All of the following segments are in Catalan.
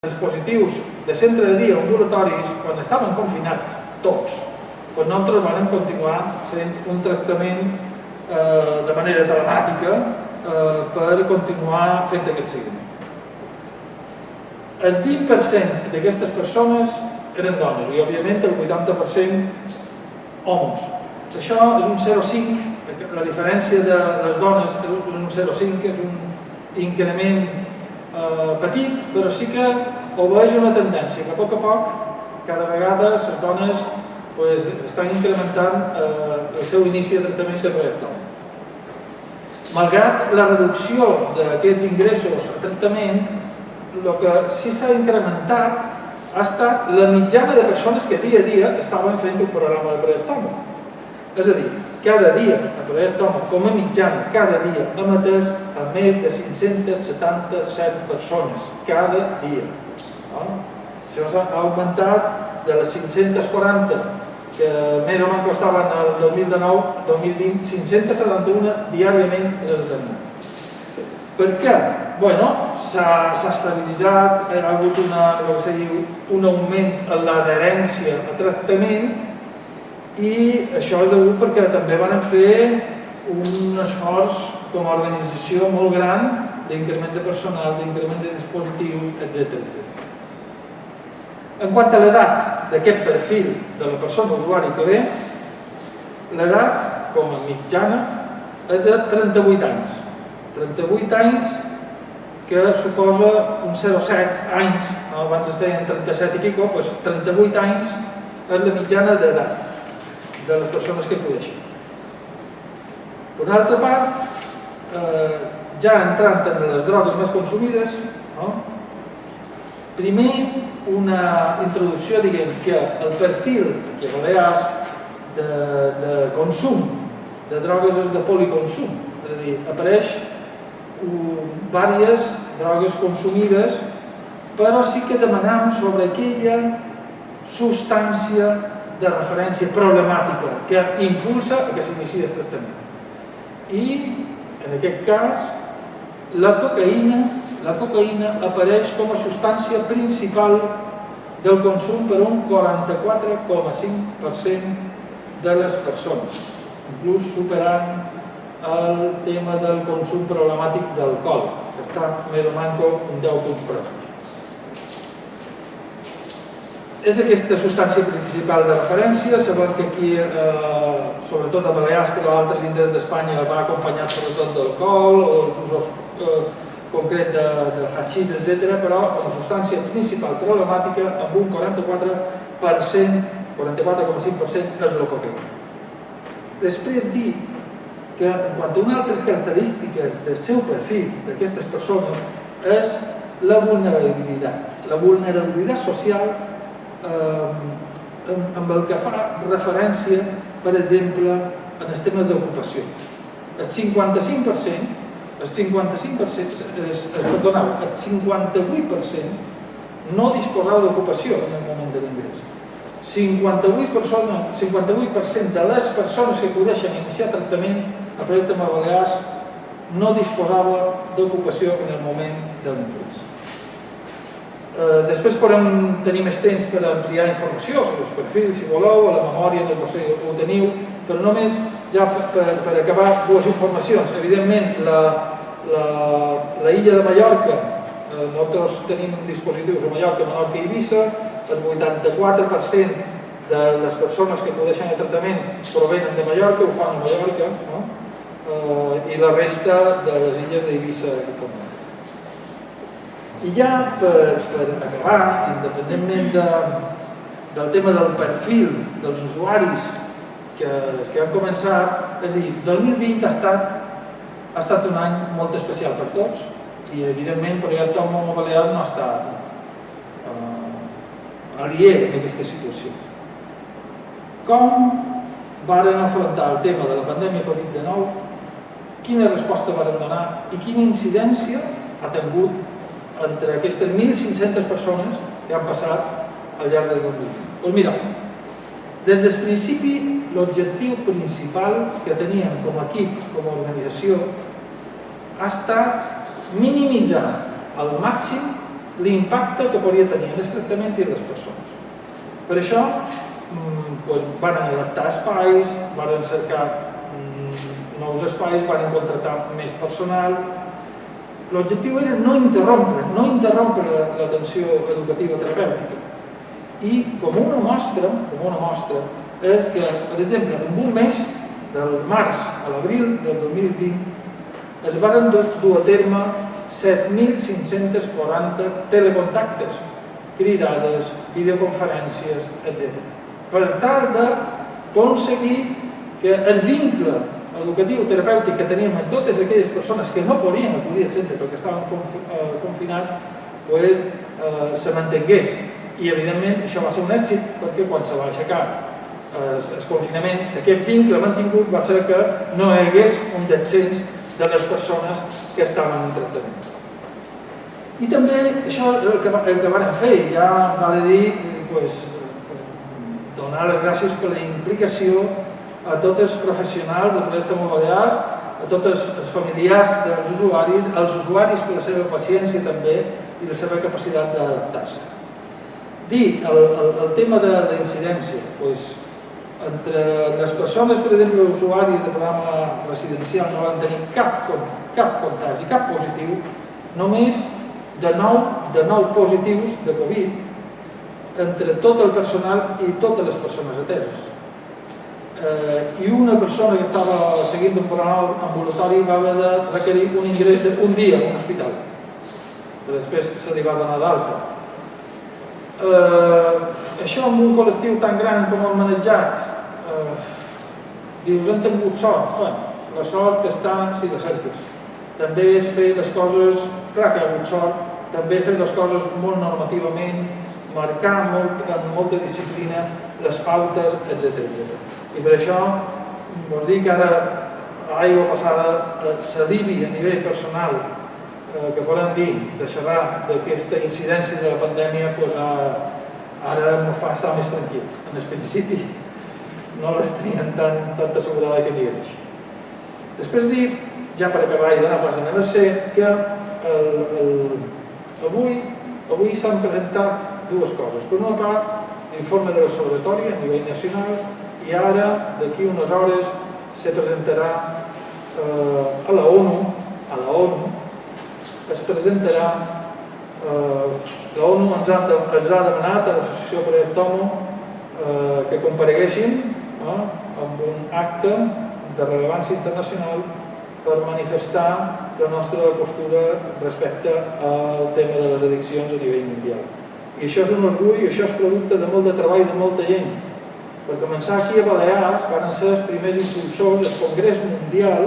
dispositius de centre de dia ambulatoris, quan estaven confinats tots, doncs nosaltres vam continuar fent un tractament de manera telemàtica per continuar fent aquest seguiment. El 20% d'aquestes persones eren dones i, òbviament, el 80% homes. Això és un 0,5, la diferència de les dones és un 0,5, és un increment petit, però sí que ho veig una tendència, que a poc, cada vegada les dones estan incrementant el seu inici de tractament de proiectòmic. Malgrat la reducció d'aquests ingressos a tractament, el que sí s'ha incrementat ha estat la mitjana de persones que dia a dia estaven fent un programa de proiectòmic. És a dir, cada dia a proiectòmic, com a mitjana, cada dia hem atès a més de 577 persones, cada dia. Això s'ha augmentat de les 540 que més o menys costaven el 2019, 2020, 571 diàriament les tenim. Per què? Bé, s'ha estabilitzat, ha hagut un augment en l'adherència a tractament i això és degut perquè també van fer un esforç com a organització molt gran d'increment de personal, d'increment de dispositius, etc. En quant a l'edat d'aquest perfil de la persona usuari que ve, l'edat, com a mitjana, és de 38 anys. 38 anys que suposa un 0,7 anys, abans es deien 37 i pico, doncs 38 anys és la mitjana d'edat de les persones que acudeixen. Per una altra part, ja entrant en les drogues més consumides, primer una introducció, diguem, que el perfil que a Balears de consum de drogues és de policonsum, és a dir, apareix diverses drogues consumides, però sí que demanem sobre aquella substància de referència problemàtica que impulsa que s'iniciï el tractament. I, en aquest cas, la cocaïna apareix com a substància principal del consum per un 44,5% de les persones, inclús superant el tema del consum problemàtic d'alcohol, que està més o menys un 10 punts per exemple. És aquesta substància principal de referència. Sabem que aquí, sobretot a Balears, però a altres indrets d'Espanya, va acompanyat sobretot d'alcohol o els usos concret de hachís, etc., però la substància principal problemàtica amb un 44,5% és la cocaïna. Després dir que en quant a unes altres característiques del seu perfil d'aquestes persones és la vulnerabilitat social amb el que fa referència, per exemple, en els temes d'ocupació. El 58% no disposava d'ocupació en el moment de l'ingrés. 58% de les persones que acudeixen a iniciar tractament a projecte amb Balears no disposava d'ocupació en el moment de l'ingrés. Després podem tenir més temps per ampliar informació sobre els perfils, si voleu, a la memòria, no sé si ho teniu, però només ja per acabar dues informacions. Evidentment, la illa de Mallorca, nosaltres tenim dispositius a Mallorca, Menorca i Eivissa, el 84% de les persones que acudeixen al tractament provenen de Mallorca, ho fan a Mallorca, i la resta de les illes d'Eivissa i Formentera. I ja per acabar, independentment del tema del perfil dels usuaris que han començat, és a dir, 2020 ha estat un any molt especial per tots i, evidentment, Projecte Autònom Balear no ha estat aliè en aquesta situació. Com varen afrontar el tema de la pandèmia Covid-19, quina resposta varen donar i quina incidència ha tingut entre aquestes 1.500 persones que han passat al llarg del 2020. Doncs mira, des del principi l'objectiu principal que teníem com a equip, com a organització, ha estat minimitzar al màxim l'impacte que podria tenir en el tractament i en les persones. Per això van adaptar espais, van cercar nous espais, van contractar més personal. L'objectiu era no interrompre l'atenció educativa terapèutica. I com una mostra és que, per exemple, en un mes, del març a l'abril del 2020, es van dur a terme 7.540 telecontactes, cridades, videoconferències, etc. Per tal d'aconseguir que el vincle educatiu terapèutic que teníem amb totes aquelles persones que no podien acudir al centre perquè estaven confinats se mantingués. I evidentment això va ser un èxit perquè quan se va aixecar el confinament, aquest vincle mantingut va ser que no hi hagués un descens de les persones que estaven en tractament. I també això el que vam fer, ja val a dir, donar les gràcies per la implicació a tots els professionals del projecte Balears, a tots els familiars dels usuaris, als usuaris per la seva paciència també i la seva capacitat d'adaptar-se. Dir el tema de la incidència, entre les persones, per exemple, els usuaris del programa residencial no van tenir cap contagi, cap positiu, només de 9 positius de Covid entre tot el personal i totes les persones ateses. I una persona que estava seguint un programa ambulatori va haver de requerir un ingrés d'un dia a un hospital, que després se li va donar d'alta. Això amb un col·lectiu tan gran com el manejat, dius, hem tingut sort. La sort està si la cerques. També és fer les coses, clar que hi ha hagut sort, també fer les coses molt normativament, marcar amb molta disciplina les pautes, etc. I per això vols dir que ara a l'aigua passada s'alivi a nivell personal que podem dir de xerrar d'aquesta incidència de la pandèmia, ara em fa estar més tranquil. En el principi no les tenien tanta assegurada que digués això. Després dir, ja per acabar i donar pas a Mercè, que avui s'han presentat dues coses. Per una part, l'informe de l'observatori a nivell nacional, i ara, d'aquí unes hores, se presentarà a la ONU, es presentarà, la ONU ens ha demanat a l'associació Proyectomo que compareguessin amb un acte de rellevància internacional per manifestar la nostra postura respecte al tema de les addiccions a nivell mundial. I això és un orgull, i això és producte de molt de treball de molta gent. Per començar, aquí a Balears van ser els primers impulsors del Congrés Mundial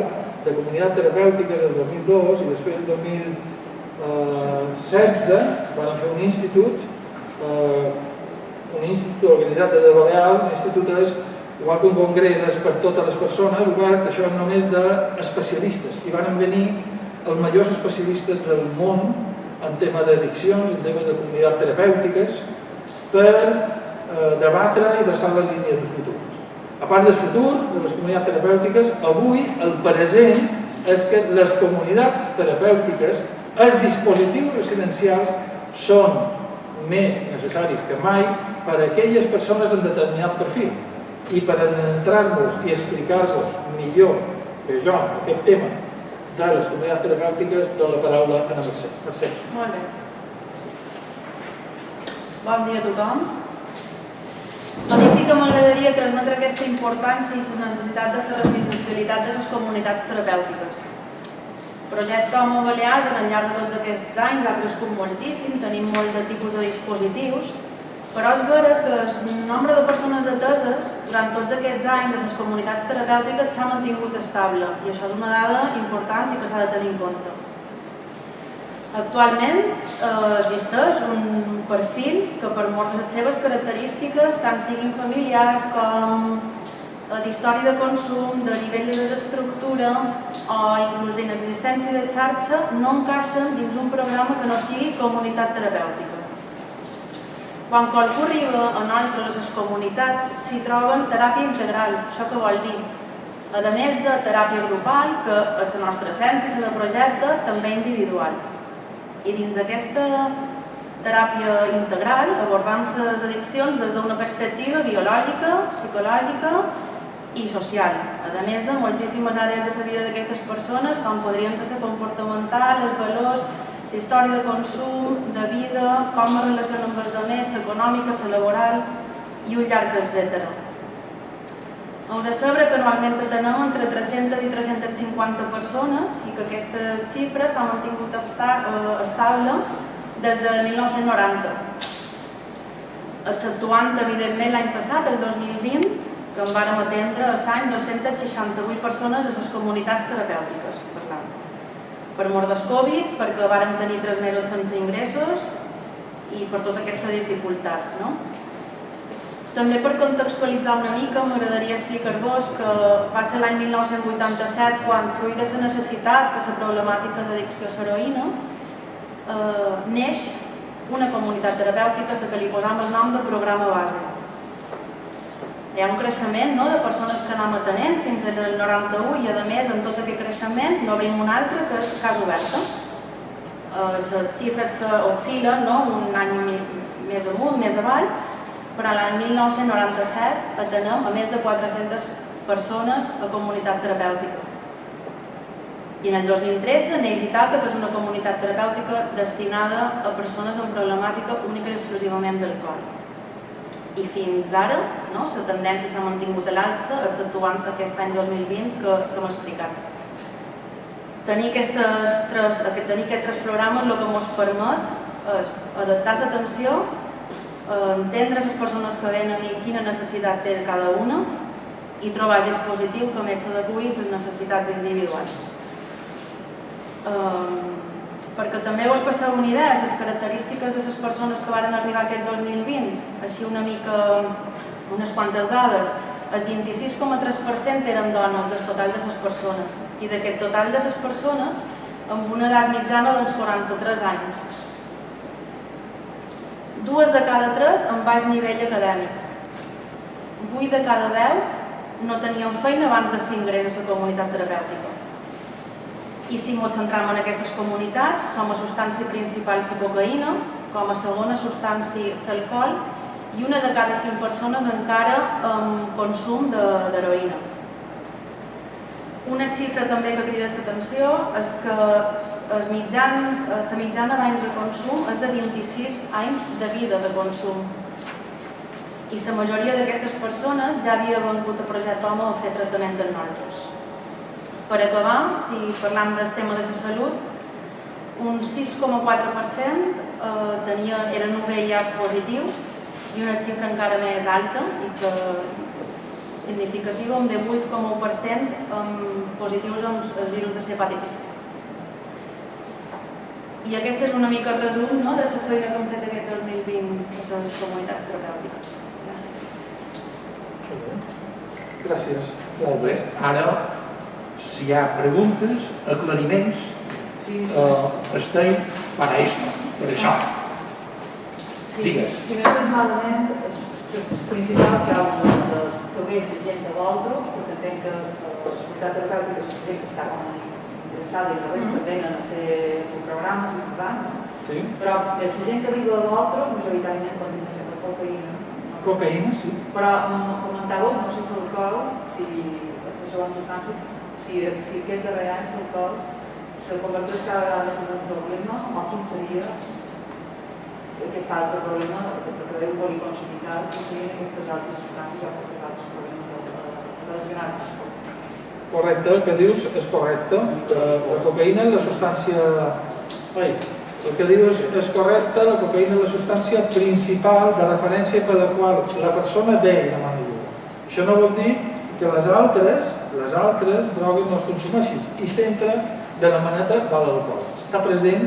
de Comunitats Terapèutiques del 2002 i després del 2016 van fer un institut organitzat de Balears. L'institut és, igual que un congrés és per totes les persones, obert, això és només d'especialistes. I van venir els majors especialistes del món en tema d'addiccions, en tema de comunitats terapèutiques, per debatre i traçar les línies de futur. A part del futur de les comunitats terapèutiques, avui el present és que les comunitats terapèutiques, els dispositius residencials, són més necessaris que mai per a aquelles persones en determinat perfil. I per entrar-vos i explicar-vos millor que jo aquest tema de les comunitats terapèutiques, dono la paraula a Mercè. Molt bé. Bon dia a tothom. A mi sí que m'agradaria transmetre aquesta importància i la necessitat de la residencialitat de les comunitats terapèutiques. El projecte Homo Balears, al llarg de tots aquests anys, ha crescut moltíssim, tenim molt de tipus de dispositius, però és vera que el nombre de persones ateses durant tots aquests anys a les comunitats terapèutiques s'ha mantingut estable, i això és una dada important i que s'ha de tenir en compte. Actualment existeix un perfil que per moltes de les seves característiques, tant siguin familiars com d'història de consum, de nivell de desestructura o inclús d'inexistència de xarxa, no encaixen dins un programa que no sigui comunitat terapèutica. Quan qualcú arriba a nosaltres, a les comunitats, s'hi troben teràpia integral. Això què vol dir? A més de teràpia grupal, que és la nostra essència, la de projecte, també individual. I dins aquesta teràpia integral, abordant les addiccions des d'una perspectiva biològica, psicològica i social, a més de moltíssimes àrees de la vida d'aquestes persones, com podrien ser la comportamental, els valors, la història de consum, de vida, com es relaciona amb els altres, l'econòmica, la laboral i un llarg etcètera. Heu de saber que anualment tenim entre 300 i 350 persones i que aquesta xifra s'ha mantingut estable des de 1990, exceptuant, evidentment, l'any passat, el 2020, que en vàrem atendre a l'any 268 persones a les comunitats terapèutiques, per mort del Covid, perquè vàrem tenir 3 mesos sense ingressos i per tota aquesta dificultat. També per contextualitzar una mica, m'agradaria explicar-vos que va ser l'any 1987 quan, fruit de la necessitat per la problemàtica d'addicció a l'heroïna, neix una comunitat terapèutica a la que li posam el nom de programa base. Hi ha un creixement de persones que anem atenent fins al 91 i, a més, en tot aquest creixement n'obrim un altre, que és Casa Oberta. Les xifres oscil·len un any més amunt, més avall, però l'any 1997 atenem a més de 400 persones a comunitat terapèutica. I en el 2013 neix Itaca, que és una comunitat terapèutica destinada a persones amb problemàtica única i exclusivament d'alcohol. I fins ara la tendència s'ha mantingut a l'alça, exceptuant aquest any 2020 que hem explicat. Tenir aquests 3 programes el que ens permet és adaptar l'atenció, entendre les persones que venen i quina necessitat té cada una i trobar el dispositiu que més s'adequi a les necessitats individuals. Perquè també vos passeu una idea de les característiques de les persones que van arribar aquest 2020, així una mica, unes quantes dades. El 26,3% eren dones del total de les persones i d'aquest total de les persones amb una edat mitjana d'uns 43 anys. 2 de cada 3 amb baix nivell acadèmic. 8 de cada 10 no tenien feina abans de ser ingrés a la comunitat terapèutica. I si ens centram en aquestes comunitats, com a substància principal la cocaïna, com a segona substància l'alcohol i 1 de cada 5 persones encara amb consum d'heroïna. Una xifra també que crida l'atenció és que la mitjana d'anys de consum és de 26 anys de vida de consum. I la majoria d'aquestes persones ja havia vengut a Projecte Home a fer tractament amb nosaltres. Per acabar, si parlam del tema de la salut, un 6,4% eren VIH positius i una xifra encara més alta i que significativa, amb 18,1% positius amb el virus de l'hepatitis C. I aquest és una mica el resum de la feina que hem fet aquest 2020 a les comunitats terapèutiques. Gràcies. Gràcies. Molt bé. Ara, si hi ha preguntes, aclariments, estem per a això. Digues. Si no és malament, la principal causa que ve la gent de Voldro, perquè entenc que la societat terapèutica és la gent que està interessada i la resta venen a fer els programes i se'n van, però la gent que viu a Voldro majoritàriament continua sent cocaïna. Cocaïna, sí. Però comentàveu, no sé si l'alcohol, si aquesta segona substància, si aquest darrer any l'alcohol se converteix cada vegada més en un problema, o quin seria aquest altre problema, perquè deu policonsumitat, que serien aquestes altres substàncies o aquests altres problemes relacionats. Correcte, el que dius és correcte. La cocaïna és la substància... El que dius és correcte, la cocaïna és la substància principal de referència per la qual la persona ve i demana ajuda. Això no vol dir que les altres drogues no es consumeixin, i sempre de la maneta va l'alcohol. Està present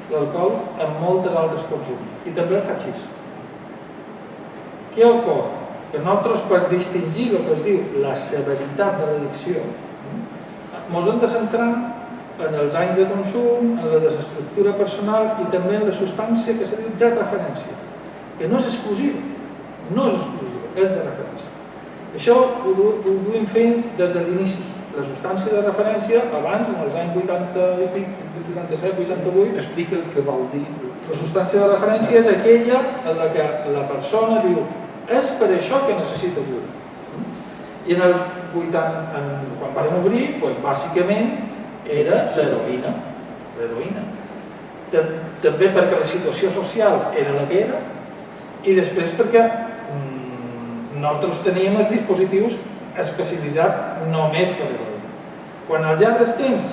l'alcohol en moltes altres consums, i també el hachís. Què ocorre? Que nosaltres, per distingir el que es diu la severitat de l'addicció, ens hem de centrar en els anys de consum, en la desestructura personal i també en la substància que se diu de referència, que no és exclusiva, és de referència. Això ho duim fent des de l'inici. La substància de referència, abans, en els anys 87, 88... Explica què vol dir La substància de referència és aquella en la que la persona diu és per això que necessita ajuda. I en els 80, quan vam obrir, doncs, bàsicament era l'heroïna. També perquè la situació social era la que era i després perquè nosaltres teníem els dispositius especialitzats només per l'heroïna. Quan al llarg del temps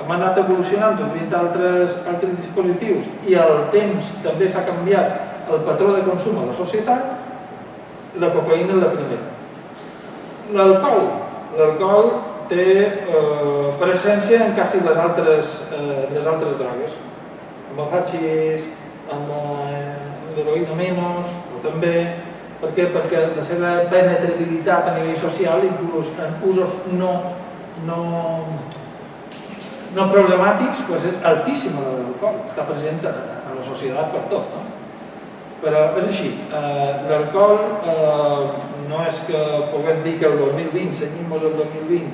hem anat evolucionant obrint altres dispositius i el temps també s'ha canviat el patró de consum a la societat, la cocaïna és la primera. L'alcohol té presència en quasi les altres drogues. Amb el hachís, amb l'heroïna menys, però també perquè la seva penetrabilitat a nivell social, inclús en usos no problemàtics, és altíssima l'alcohol, està present a la societat per tot. Però és així, l'alcohol no és que puguem dir que el 2020, seguim-nos el 2020,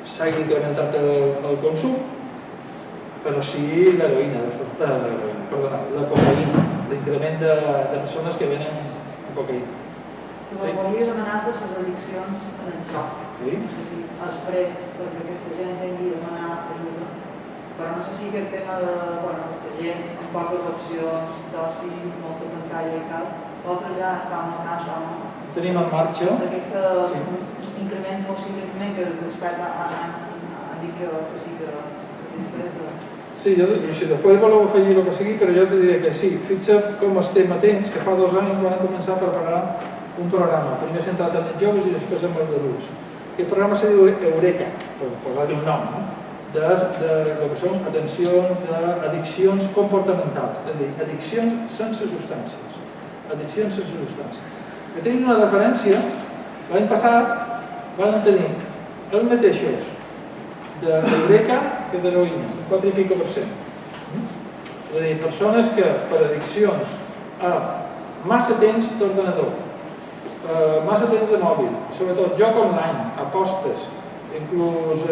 s'hagi incrementat el consum, però sí l'heroïna, la cocaïna, l'increment de persones que venen amb cocaïna. Volia demanar per les addiccions en el joc. Sí? No sé si els prest perquè aquesta gent tingui de demanar ajuda, però no sé si aquest tema de, aquesta gent amb poques opcions, d'oci, molta pantalla i tal, l'altre ja està molt tant, Tenim en marxa. Aquest increment, possible increment que els experts han dit que sí que existeix. Sí, si després voleu afegir el que sigui, però jo te diré que sí. Fixa't com estem atents, que fa 2 anys van començar a preparar un programa, primer centrat en els joves i després en els adults. Aquest programa se diu Eureka, per posar-hi un nom, de lo que són addiccions comportamentals, és a dir, addiccions sense substàncies. Addiccions sense substàncies. Que tenim una referència, l'any passat van tenir els mateixos d'Eureka que d'heroïna, un 4 i pico %. És a dir, persones que per addiccions a massa temps d'ordenador, massa temps de mòbil, sobretot joc online, apostes, inclús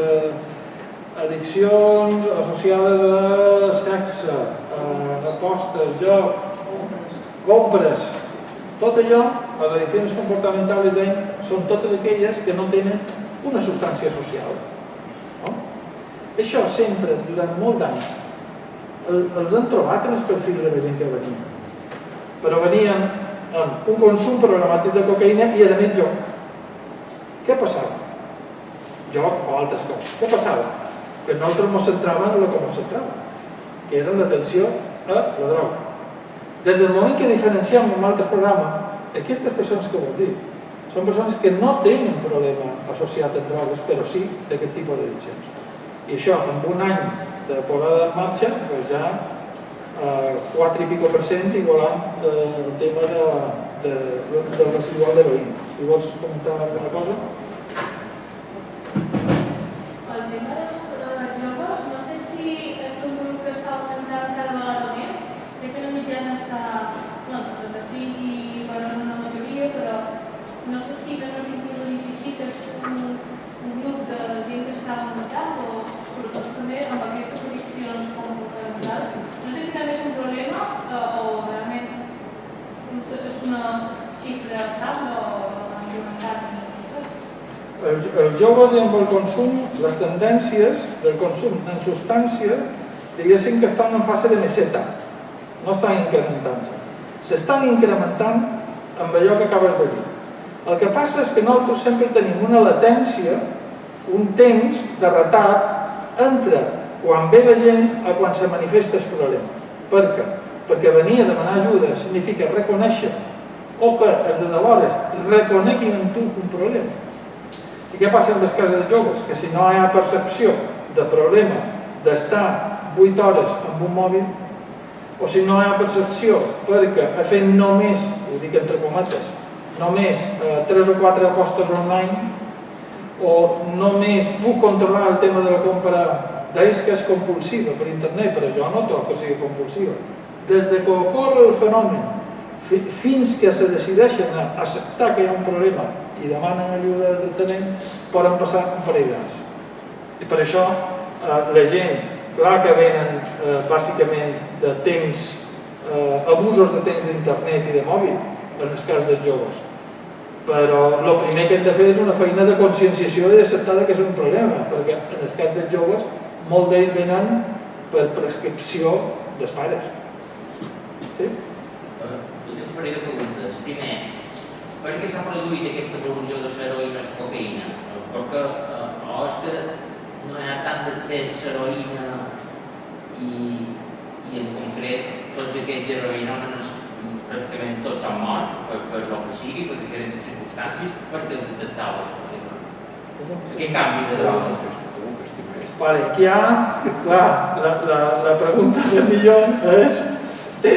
addiccions associades a sexe, apostes, joc, compres, tot allò, les addiccions comportamentals són totes aquelles que no tenen una substància social. Això sempre, durant molt d'anys, els han trobat en els perfils de la gent que venien. Però venien amb un consum programàtic de cocaïna i a més joc. Què passava? Joc o altres coses. Què passava? Que nosaltres ens centràvem en el que ens centràvem, que era l'atenció a la droga. Des del moment que diferenciem amb altres programes, aquestes persones que vols dir, són persones que no tenen problema associat amb drogues, però sí d'aquest tipus d'addiccions. I això, amb un any de posada en marxa, ja 4 i pico % igualant el tema del residual d'heroïna. Si vols comentar alguna cosa? El tema dels joves, no sé si és un grup que està augmentant cada vegada més. Sé que la mitjana està entre 35 i una majoria, però no sé si que no és inclús el 25 és un grup de gent que està augmentant o sobretot també amb aquestes addiccions comportamentals. No sé si també és un problema o realment és una xifra estable o han augmentat en aquestes. Els joves amb el consum, les tendències del consum en substància, diguéssim que estan en fase de meseta, no estan incrementant-se. S'estan incrementant amb allò que acabes de dir. El que passa és que nosaltres sempre tenim una latència, un temps de retard entre quan ve la gent a quan se manifesta el problema. Per què? Perquè venir a demanar ajuda significa reconèixer o que els de llavors reconeguin en tu un problema. I què passa en les cases de joves? Que si no hi ha percepció de problema d'estar 8 hores amb un mòbil, o si no hi ha percepció perquè ha fet només, ho dic entre comates, només 3 o 4 apostes online, o només puc controlar el tema de la compra d'ells que és compulsiva per internet, però jo no trobo que sigui compulsiva. Des que ocorre el fenomen fins que se decideixen a acceptar que hi ha un problema i demanen ajuda de tractament, poden passar un parell d'anys. I per això la gent, clar que venen bàsicament de temps abusos de temps d'internet i de mòbil, en el cas dels joves. Però el primer que hem de fer és una feina de conscienciació i d'acceptar que és un problema, perquè en el cas dels joves, molts d'ells venen per prescripció dels pares. Sí? Jo et faré dues preguntes. Primer, per què s'ha produït aquesta evolució de l'heroïna a la cocaïna? Perquè és que no hi ha tant d'accés a l'heroïna i en concret tots aquests heroïnòmens pràcticament tots han mort per el que sigui, per diferents circumstàncies, perquè els detectaves. Aquest canvi de droga. Vale, aquí hi ha, clar, la pregunta del millor té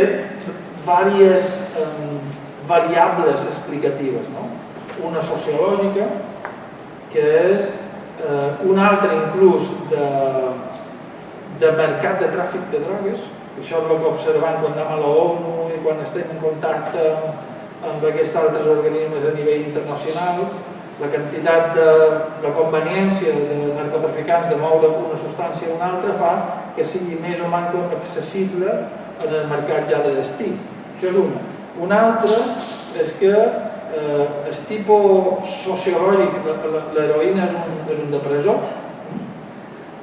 diverses variables explicatives, no? Una sociològica, que és una altra inclús de mercat de tràfic de drogues. Això és el que observem quan anem a l'ONU i quan estem en contacte amb aquests altres organismes a nivell internacional. La quantitat de la conveniència de narcotraficants de moure una substància a una altra fa que sigui més o menys accessible en el mercat ja de destí. Això és una. Una altra és que el tipus sociològic, l'heroïna és un depressor,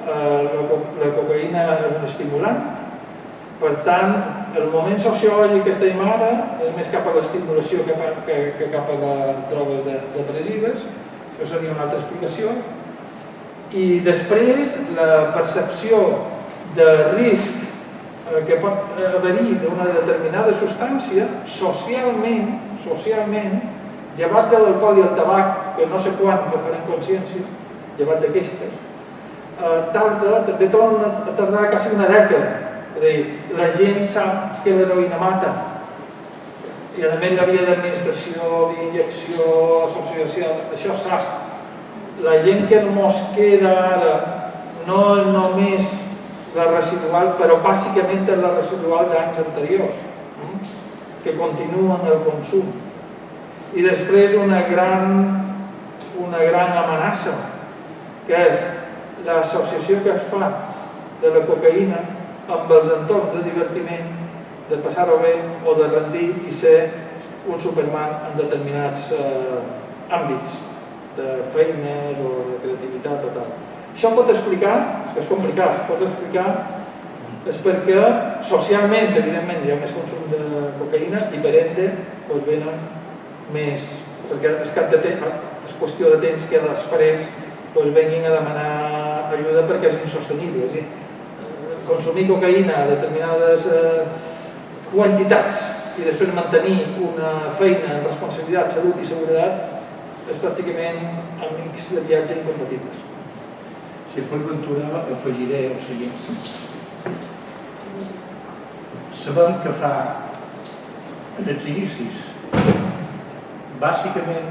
la cocaïna és un estimulant. Per tant, el moment sociològic que estem ara és més cap a l'estimulació que cap a les drogues depressives. Això seria una altra explicació. I després, la percepció de risc que pot haver-hi d'una determinada substància, socialment, llevat de l'alcohol i el tabac, que no sé quan que farem consciència, llevat d'aquestes, també torna a tardar quasi una dècada. És a dir, la gent sap que l'heroïna mata i a més la via d'administració, d'injecció, associació, això sap. La gent que mos queda ara no és només la residual, però bàsicament és la residual d'anys anteriors, que continuen el consum. I després una gran amenaça, que és l'associació que es fa de la cocaïna amb els entorns de divertiment, de passar-ho bé o de rendir i ser un Superman en determinats àmbits de feines o de creativitat o tal. Això pot explicar, és que és complicat, pot explicar és perquè socialment, evidentment, hi ha més consum de cocaïna i per ende venen més, perquè és qüestió de temps que després venguin a demanar ajuda perquè és insostenible. Consumir cocaïna a determinades quantitats i després mantenir una feina en responsabilitat, salut i seguretat és pràcticament amics de viatge incompatibles. Si per ventura afegiré el següent. Sabem que fa en els inicis bàsicament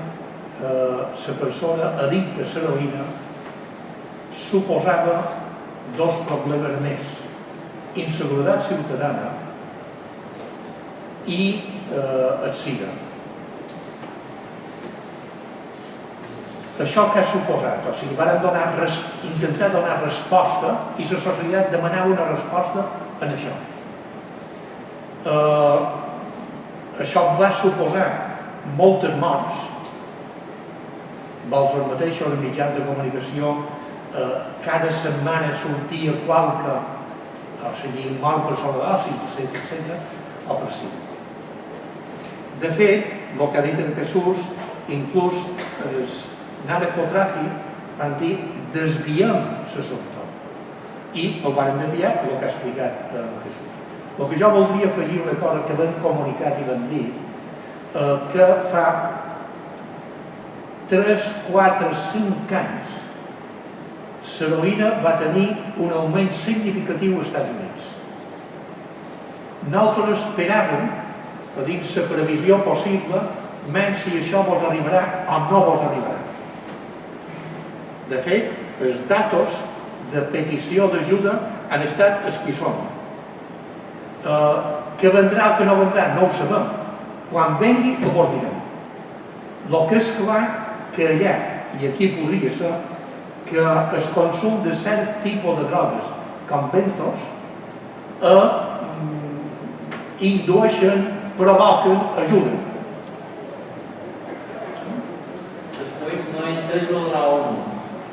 la persona addicta a l'heroïna suposava dos problemes més: inseguretat ciutadana i el SIDA. Això què ha suposat? O sigui, van intentar donar resposta i la societat demanava una resposta en això. Això va suposar moltes morts. Vosaltres mateixos, els mitjans de comunicació, cada setmana sortia qualque, o sigui, mort per sobredosi, etc., o per SIDA. De fet, el que ha dit en Jesús, inclús els narcotràfic van dir desviem l'assumpte i el van desviar, el que ha explicat Jesús. El que jo voldria afegir una cosa que vam comunicat i vam dit, que fa 3, 4, 5 anys l'heroïna va tenir un augment significatiu als Estats Units. Nosaltres esperàvem, a dins la previsió possible, menys si això vos arribarà o no vos arribarà. De fet, els datos de petició d'ajuda han estat els que són. Que vendrà o que no vendrà, no ho sabem. Quan vengui, ho direm. El que és clar que hi ha, i aquí podria ser, que el consum de cert tipus de drogues, com benzos, indueixen, provoquen, ajuden. Després no entres lo de la ONU.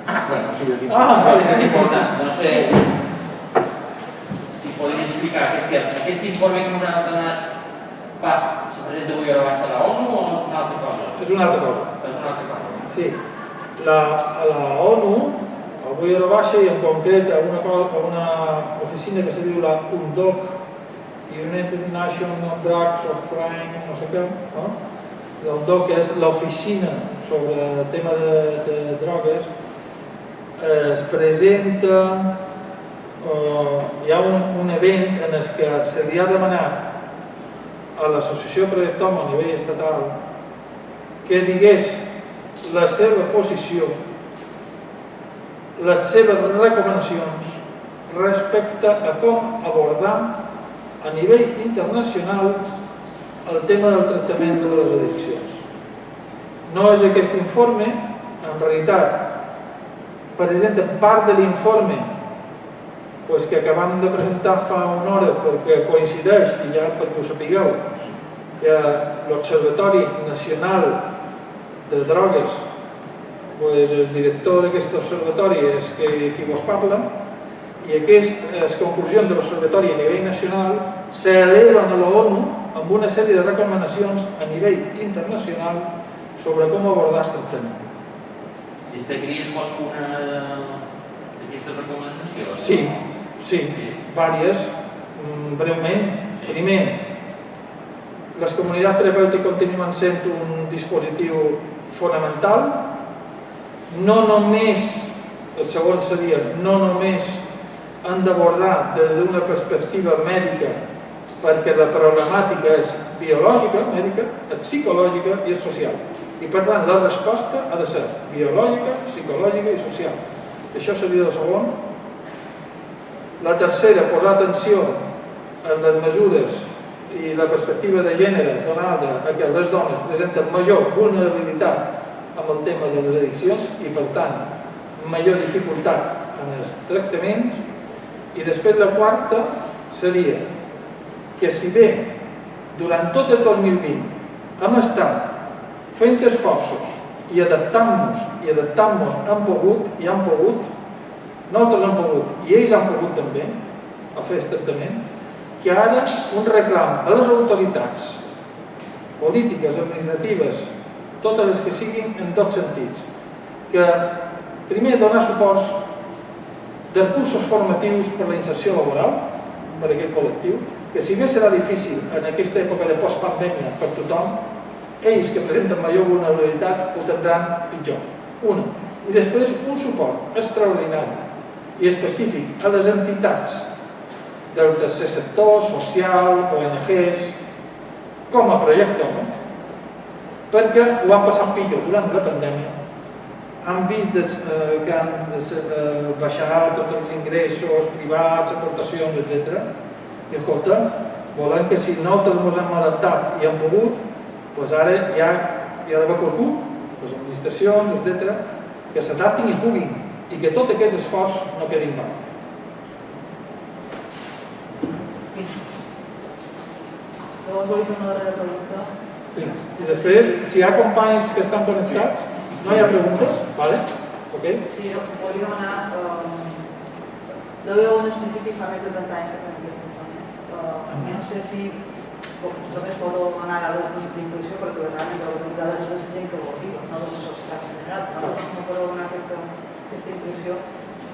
Bueno, sí, és És important. No sé si podem explicar que aquest informe que ens ha donat se presenta avui a l'abast de la ONU o és una altra cosa? És una altra cosa. És una altra cosa. Sí. A la ONU, avui a la baixa i en concret a una oficina que se diu la UNDOC, United Nations on Drugs or Crime, no sé què, no? La UNDOC és l'oficina sobre el tema de drogues, es presenta, hi ha un event en el que se li ha demanat a l'associació Project Tom a nivell estatal que digués la seva posició, les seves recomanacions respecte a com abordar a nivell internacional el tema del tractament de les addiccions. No és aquest informe, en realitat, presenta part de l'informe que acabam de presentar fa una hora perquè coincideix, i ja perquè ho sapigueu, que l'Observatori Nacional de Drogues, el director d'aquest observatori és qui vos parla, i aquestes conclusions de l'observatori a nivell nacional s'eleven a l'ONU amb una sèrie de recomanacions a nivell internacional sobre com abordar el tractament. Destacaries qualcuna d'aquestes recomanacions? Sí, diverses. Breument. Primer, les comunitats terapèutiques continuen sent un dispositiu fonamental. No només, el segon seria, no només han d'abordar des d'una perspectiva mèdica, perquè la problemàtica és biològica, mèdica, és psicològica i és social. I per tant, la resposta ha de ser biològica, psicològica i social. Això seria el segon. La tercera, posar atenció en les mesures i la perspectiva de gènere donada a que les dones presenten major vulnerabilitat amb el tema de les addiccions i, per tant, major dificultat en els tractaments. I després la quarta seria que si bé durant tot el 2020 hem estat fent esforços i adaptant-nos han pogut, nosaltres hem pogut i ells han pogut també a fer el tractament, que ara un reclam a les autoritats polítiques, administratives, totes les que siguin en dos sentits, que primer donar suports de cursos formatius per la inserció laboral per a aquest col·lectiu, que si bé serà difícil en aquesta època de postpandèmia per tothom, ells que presenten major vulnerabilitat ho tindran pitjor. Una. I després un suport extraordinari i específic a les entitats del tercer sector, social, ONGs, com a projecte, perquè ho han passat pitjor durant la pandèmia, han vist que han baixat tots els ingressos privats, aportacions, etc. I escolta, volen que si nosaltres ens hem adaptat i hem pogut, doncs ara hi ha d'haver qualcú, les administracions, etc., que s'adaptin i puguin, i que tot aquest esforç no quedi en va. Llavors volia fer una darrera pregunta. Sí. I després, si hi ha companys que estan connectats, no hi ha preguntes? Vale? Ok? Sí, volia demanar... Deveu en principi fa més de 30 anys que fem aquesta informe. No sé si només podeu demanar la impressió perquè realment de vegades és la gent que ho arriba, no de la societat en general. Nosaltres no podeu donar aquesta impressió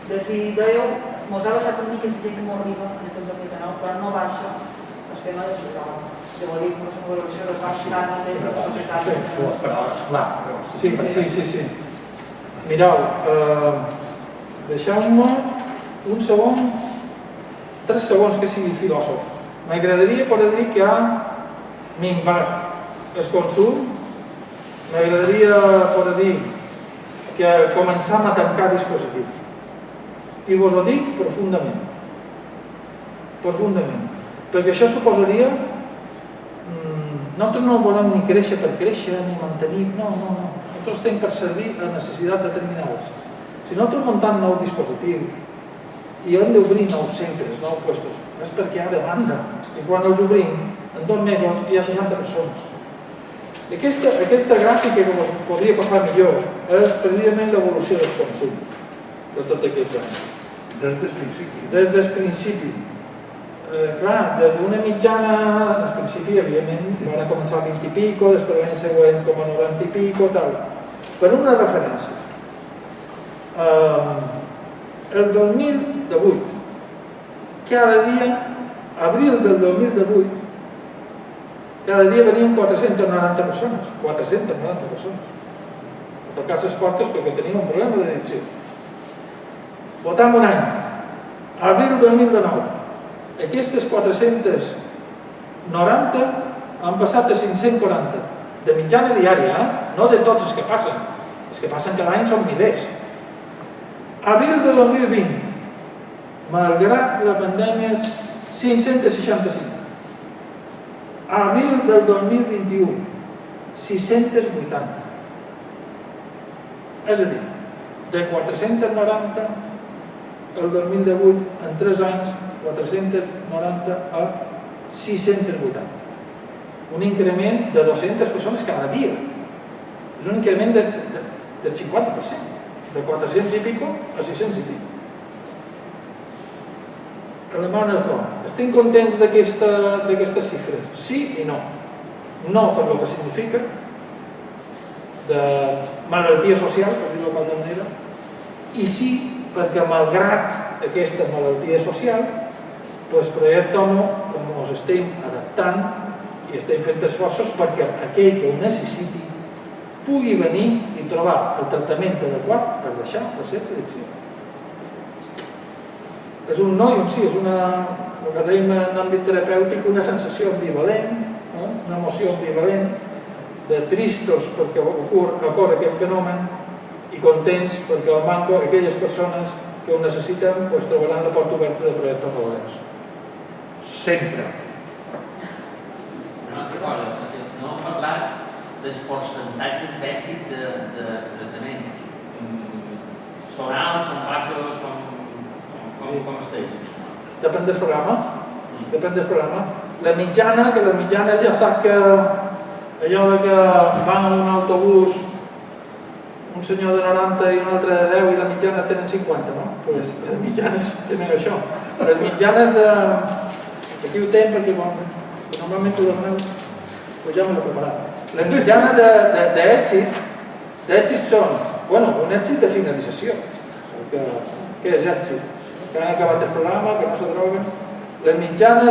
de si dèieu, mos ha baixat una mica la gent que m'ho arriba en el 2019, però no baixa el tema de ciutadà. Si vol dir que no és una valoració que fa tant de la societat. Però, esclar. Sí. Mireu, deixeu-me un segon, 3 segons que sigui filòsof. M'agradaria poder dir que ha minvat el consum, m'agradaria poder dir que començam a tancar dispositius. I vos ho dic profundament. Perquè això suposaria... Nosaltres no volem ni créixer per créixer, ni mantenir... No. Nosaltres estem per servir a necessitats determinades. Si nosaltres muntam nous dispositius i hem d'obrir nous centres, nous puestos, és perquè hi ha demanda. I quan els obrim en 2 mesos hi ha 60 persones. Aquesta gràfica que us podria passar millor és precisament l'evolució del consum de tots aquests anys. Des del principi. Des del principi. Clar, des d'una mitjana, al principi, evidentment, van començar a 20 i pico, després l'any següent com a 90 i pico, tal. Per una referència. El 2018, cada dia, abril del 2018, cada dia venien 490 persones. 490 persones. A tocar les portes perquè teníem un problema d'edició. Votam un any. Abril 2019. Aquestes 490 han passat a 540. De mitjana diària, no de tots els que passen. Els que passen cada any són milers. Abril de 2020, malgrat la pandèmia, 565. Abril del 2021, 680. És a dir, de 490 el 2018, en 3 anys, 490 a 680. Un increment de 200 persones cada dia. És un increment del 50%, de 400 i pico a 600 i pico. Alemanya com? Estem contents d'aquestes xifres? Sí i no. No per el que significa de malaltia social, per dir-ho d'alguna manera, i sí perquè malgrat aquesta malaltia social, doncs Projecte ONU ens estem adaptant i estem fent esforços perquè aquell que ho necessiti pugui venir i trobar el tractament adequat per deixar la seva addicció. És un no i un sí, és el que dèiem en àmbit terapèutic, una sensació ambivalent, una emoció ambivalent, de tristos perquè ocorre aquest fenomen i contents perquè al manco aquelles persones que ho necessiten trobaran la porta oberta de Projecte Progrés. Sempre. Una altra cosa, és que no hem parlat dels percentatges d'èxit del tractament. Són alts, són baixos, com estàs? Depèn del programa. Depèn del programa. La mitjana ja sap que allò de que van en un autobús un senyor de 90 i un altre de 10 i la mitjana tenen 50, no? Pues les mitjanes tenen això. Les mitjanes de... Aquí ho tenen perquè normalment ho demaneu, pues ja me l'he preparat. La mitjana d'èxit són, un èxit de finalització. Què és èxit? Que han acabat el programa, que no se droguen. La mitjana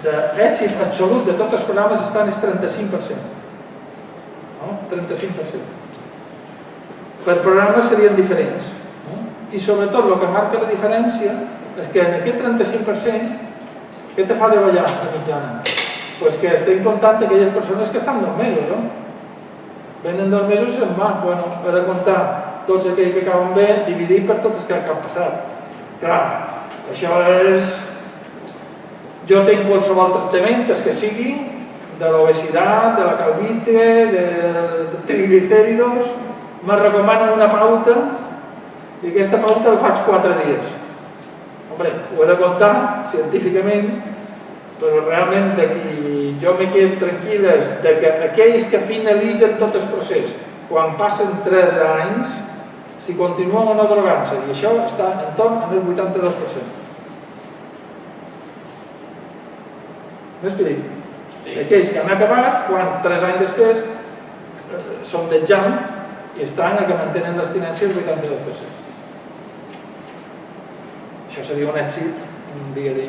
d'èxit absolut de tots els programes estan és 35%. No? 35%. Per programes serien diferents. I sobretot el que marca la diferència és que en aquest 35%, què te fa de ballar la mitjana? Pues que estem comptant aquelles persones que estan 2 mesos. Venen 2 mesos i se'n van. He de comptar tots aquells que acaben bé, dividir per tots els que han passat. Clar, això és... Jo tinc qualsevol tractament, els que sigui, de l'obesitat, de la calvície, de triglicèridos, me recomanen una pauta i aquesta pauta la faig 4 dies. Hombre, ho he de comptar científicament, però realment jo me quedo tranquil·les de que aquells que finalitzen tot el procés, quan passen 3 anys, si continuen o no drogant-se, i això està en torn al 82%. M'explico? Aquells que han acabat, quan 3 anys després són de jam i estan a que mantenen l'abstinència el 82%. Això seria un èxit,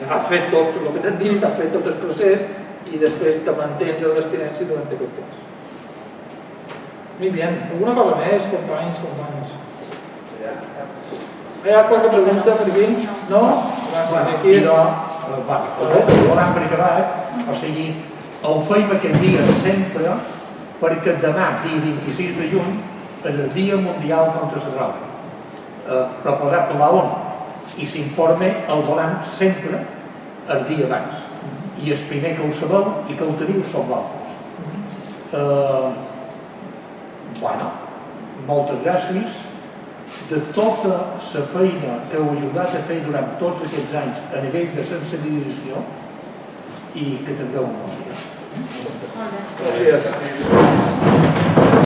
has fet tot el que t'han dit, has fet tot el procés i després te mantens a l'abstinència durant aquest temps. Molt bé. Alguna cosa més, companys, companyes? Hi ha qualque pregunta per aquí? No? Gràcies. Volem per acabar, o sigui, el feim aquest dia sempre perquè demà, dia 26 de juny, és el Dia Mundial contra la Droga, proposat per l'ONU, i s'informa el volem sempre el dia abans. I el primer que ho sabeu i que ho teniu són vosaltres. Moltes gràcies de tota la feina que heu ajudat a fer durant tots aquests anys a nivell de sensibilització i que tingueu un bon dia. Molt bé. Gràcies.